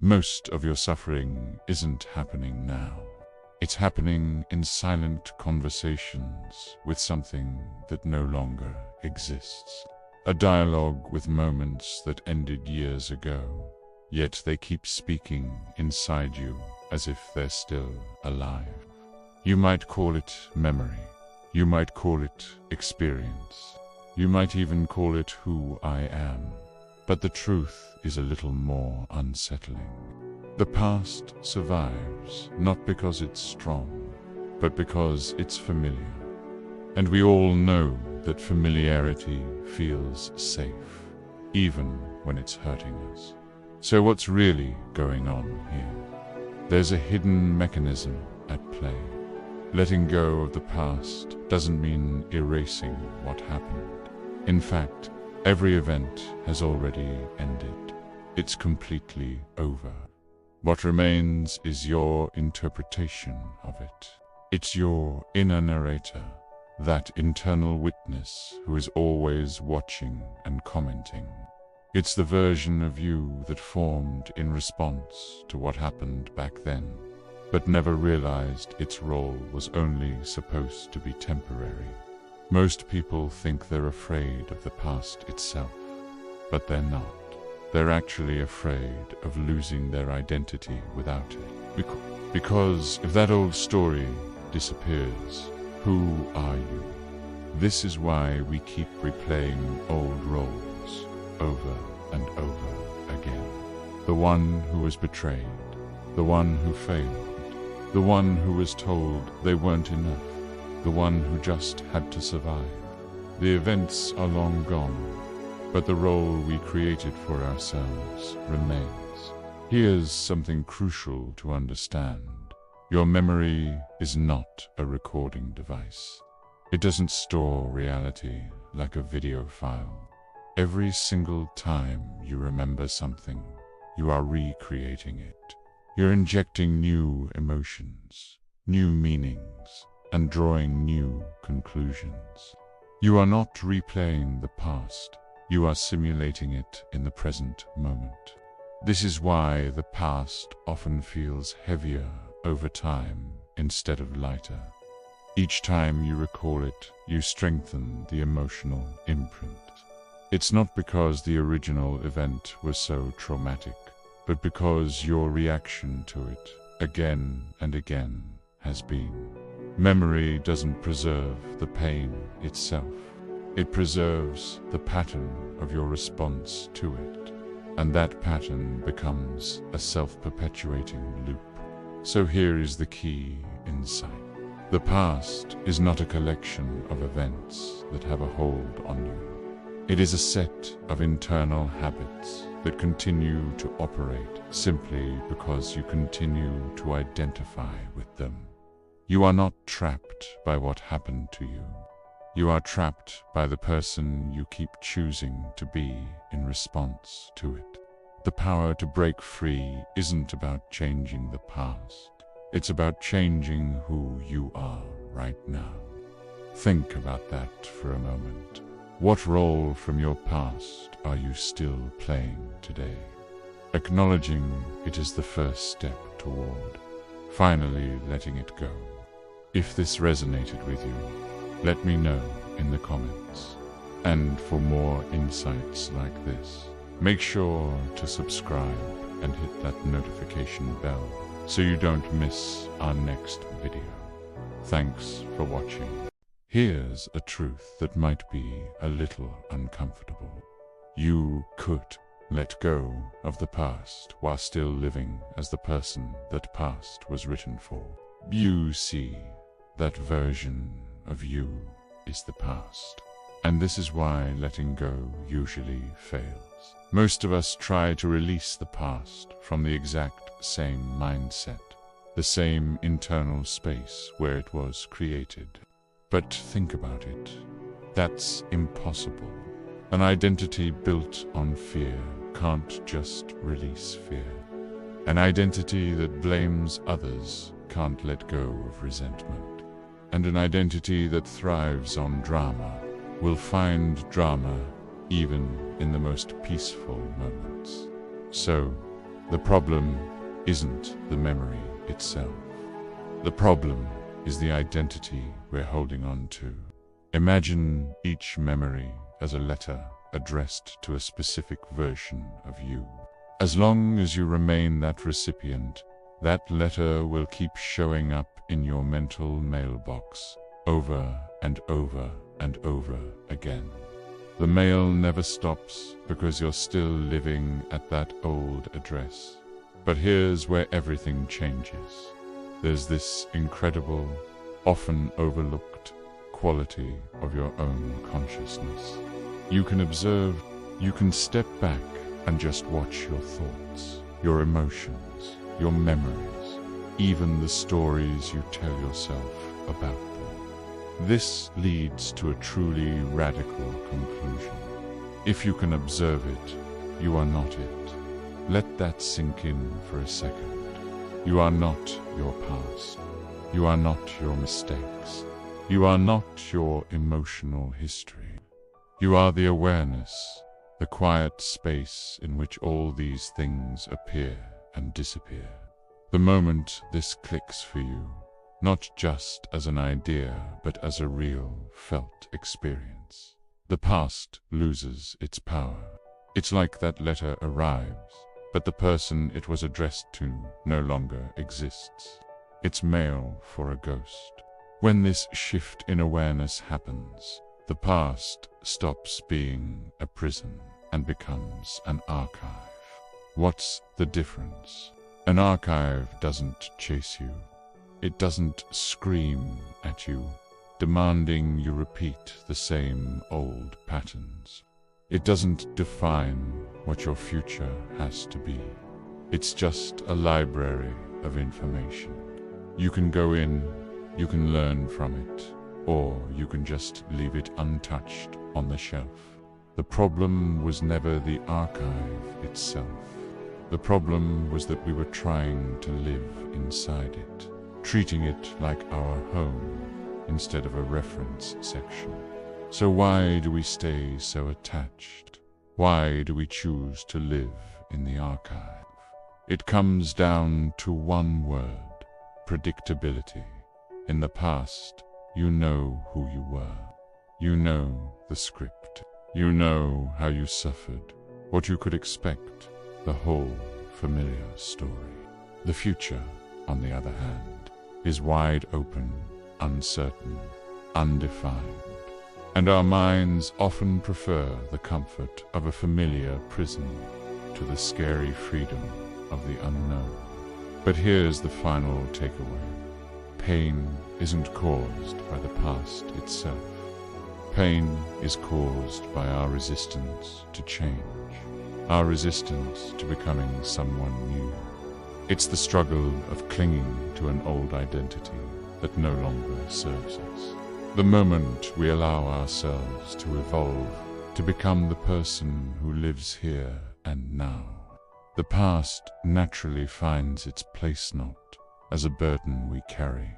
Most of your suffering isn't happening now. It's happening in silent conversations with something that no longer exists. A dialogue with moments that ended years ago, yet they keep speaking inside you as if they're still alive. You might call it memory. You might call it experience. You might even call it who I am. But the truth is a little more unsettling. The past survives, not because it's strong, but because it's familiar. And we all know that familiarity feels safe, even when it's hurting us. So what's really going on here? There's a hidden mechanism at play. Letting go of the past doesn't mean erasing what happened. In fact, every event has already ended. It's completely over. What remains is your interpretation of it. It's your inner narrator, that internal witness who is always watching and commenting. It's the version of you that formed in response to what happened back then, but never realized its role was only supposed to be temporary. Most people think they're afraid of the past itself, but they're not. They're actually afraid of losing their identity without it. Because if that old story disappears, who are you? This is why we keep replaying old roles over and over again. The one who was betrayed, the one who failed, the one who was told they weren't enough, the one who just had to survive. The events are long gone, but the role we created for ourselves remains. Here's something crucial to understand. Your memory is not a recording device. It doesn't store reality like a video file. Every single time you remember something, you are recreating it. You're injecting new emotions, new meanings, and drawing new conclusions. You are not replaying the past. You are simulating it in the present moment. This is why the past often feels heavier over time instead of lighter. Each time you recall it, you strengthen the emotional imprint. It's not because the original event was so traumatic, but because your reaction to it, again and again, has been. Memory doesn't preserve the pain itself. It preserves the pattern of your response to it, and that pattern becomes a self-perpetuating loop. So here is the key insight. The past is not a collection of events that have a hold on you. It is a set of internal habits that continue to operate simply because you continue to identify with them. You are not trapped by what happened to you. You are trapped by the person you keep choosing to be in response to it. The power to break free isn't about changing the past. It's about changing who you are right now. Think about that for a moment. What role from your past are you still playing today? Acknowledging it is the first step toward finally letting it go. If this resonated with you, let me know in the comments. And for more insights like this, make sure to subscribe and hit that notification bell so you don't miss our next video. Thanks for watching. Here's a truth that might be a little uncomfortable. You could let go of the past while still living as the person that past was written for. You see, that version of you is the past. And this is why letting go usually fails. Most of us try to release the past from the exact same mindset, the same internal space where it was created. But think about it. That's impossible. An identity built on fear can't just release fear. An identity that blames others can't let go of resentment. And an identity that thrives on drama will find drama even in the most peaceful moments. So, The problem isn't the memory itself. The problem is the identity we're holding on to. Imagine each memory as a letter addressed to a specific version of you. As long as you remain that recipient, that letter will keep showing up in your mental mailbox over and over and over again. The mail never stops because you're still living at that old address. But here's where everything changes. There's this incredible, often overlooked quality of your own consciousness. You can observe, you can step back and just watch your thoughts, your emotions, your memories, even the stories you tell yourself about them. This leads to a truly radical conclusion. If you can observe it, you are not it. Let that sink in for a second. You are not your past. You are not your mistakes. You are not your emotional history. You are the awareness, the quiet space in which all these things appear and disappear. The moment this clicks for you, not just as an idea, but as a real, felt experience, the past loses its power. It's like that letter arrives, but the person it was addressed to no longer exists. It's mail for a ghost. When this shift in awareness happens, the past stops being a prison and becomes an archive. What's the difference? An archive doesn't chase you. It doesn't scream at you, demanding you repeat the same old patterns. It doesn't define what your future has to be. It's just a library of information. You can go in, you can learn from it, or you can just leave it untouched on the shelf. The problem was never the archive itself. The problem was that we were trying to live inside it, treating it like our home instead of a reference section. So why do we stay so attached? Why do we choose to live in the archive? It comes down to one word: predictability. In the past, you know who you were. You know the script. You know how you suffered, what you could expect, the whole familiar story. The future, on the other hand, is wide open, uncertain, undefined. And our minds often prefer the comfort of a familiar prison to the scary freedom of the unknown. But here's the final takeaway. Pain isn't caused by the past itself. Pain is caused by our resistance to change, our resistance to becoming someone new. It's the struggle of clinging to an old identity that no longer serves us. The moment we allow ourselves to evolve, to become the person who lives here and now, the past naturally finds its place not as a burden we carry,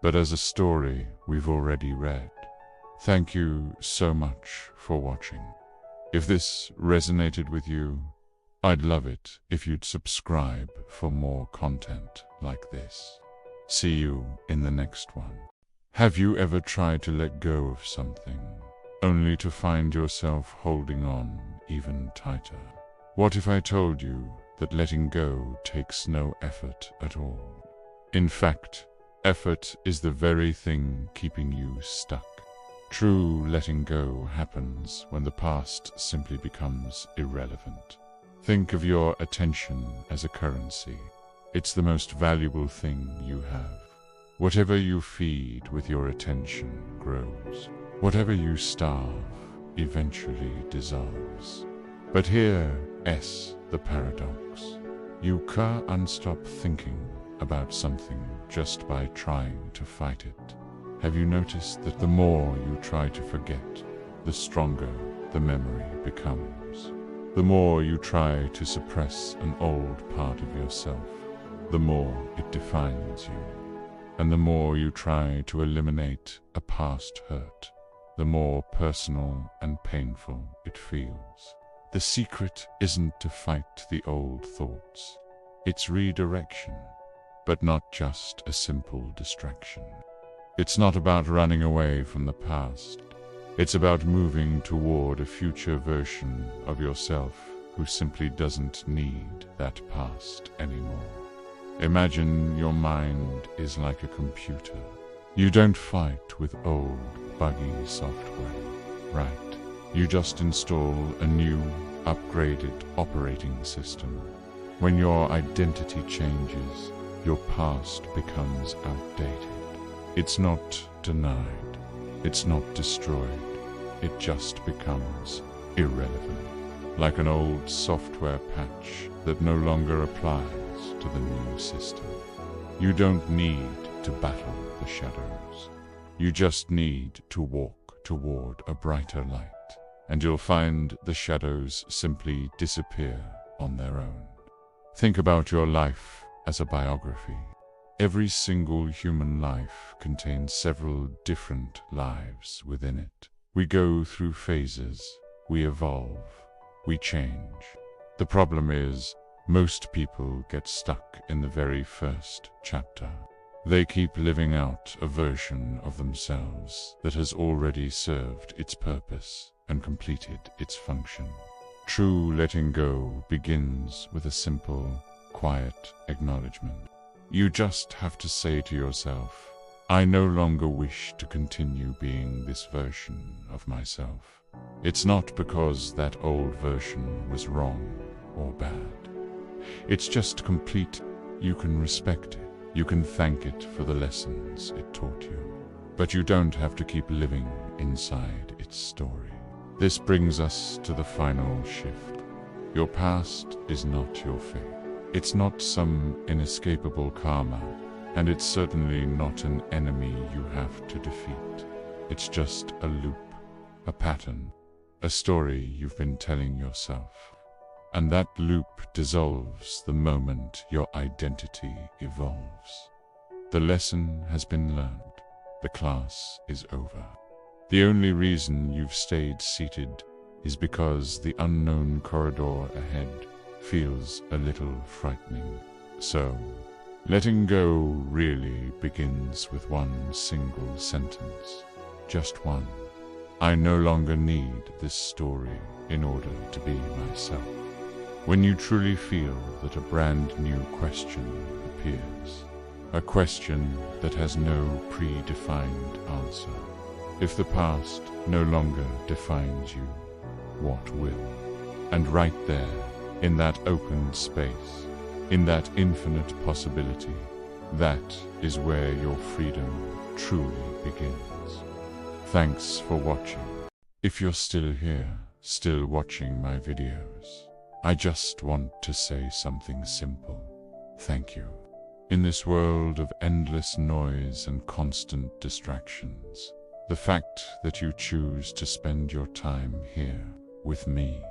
but as a story we've already read. Thank you so much for watching. If this resonated with you, I'd love it if you'd subscribe for more content like this. See you in the next one. Have you ever tried to let go of something, only to find yourself holding on even tighter? What if I told you that letting go takes no effort at all? In fact, effort is the very thing keeping you stuck. True letting go happens when the past simply becomes irrelevant. Think of your attention as a currency. It's the most valuable thing you have. Whatever you feed with your attention grows. Whatever you starve eventually dissolves. But here's the paradox. You can't stop thinking about something just by trying to fight it. Have you noticed that the more you try to forget, the stronger the memory becomes? The more you try to suppress an old part of yourself, the more it defines you. And the more you try to eliminate a past hurt, the more personal and painful it feels. The secret isn't to fight the old thoughts. It's redirection, but not just a simple distraction. It's not about running away from the past. It's about moving toward a future version of yourself who simply doesn't need that past anymore. Imagine your mind is like a computer. You don't fight with old, buggy software, right? You just install a new, upgraded operating system. When your identity changes, your past becomes outdated. It's not denied. It's not destroyed. It just becomes irrelevant, like an old software patch that no longer applies to the new system. You don't need to battle the shadows. You just need to walk toward a brighter light, and you'll find the shadows simply disappear on their own. Think about your life as a biography. Every single human life contains several different lives within it. We go through phases, we evolve, we change. The problem is, most people get stuck in the very first chapter. They keep living out a version of themselves that has already served its purpose and completed its function. True letting go begins with a simple, quiet acknowledgement. You just have to say to yourself, I no longer wish to continue being this version of myself. It's not because that old version was wrong or bad. It's just complete. You can respect it. You can thank it for the lessons it taught you. But you don't have to keep living inside its story. This brings us to the final shift. Your past is not your fate. It's not some inescapable karma, and it's certainly not an enemy you have to defeat. It's just a loop, a pattern, a story you've been telling yourself. And that loop dissolves the moment your identity evolves. The lesson has been learned. The class is over. The only reason you've stayed seated is because the unknown corridor ahead feels a little frightening. So, letting go really begins with one single sentence. Just one. I no longer need this story in order to be myself. When you truly feel that a brand new question appears, a question that has no predefined answer. If the past no longer defines you, what will? And right there, in that open space, in that infinite possibility, that is where your freedom truly begins. Thanks for watching. If you're still here, still watching my videos, I just want to say something simple. Thank you. In this world of endless noise and constant distractions, the fact that you choose to spend your time here with me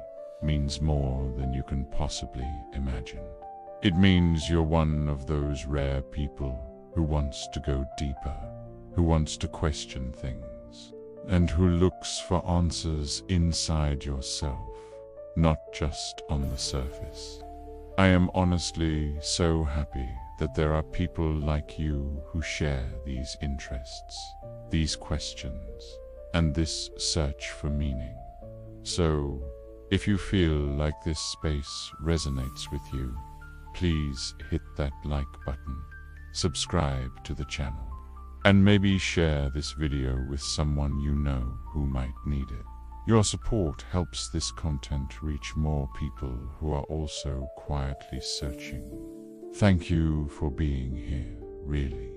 means more than you can possibly imagine. It means you're one of those rare people who wants to go deeper, who wants to question things, and who looks for answers inside yourself, not just on the surface. I am honestly so happy that there are people like you who share these interests, these questions, and this search for meaning. So, if you feel like this space resonates with you, please hit that like button, subscribe to the channel, and maybe share this video with someone you know who might need it. Your support helps this content reach more people who are also quietly searching. Thank you for being here, really.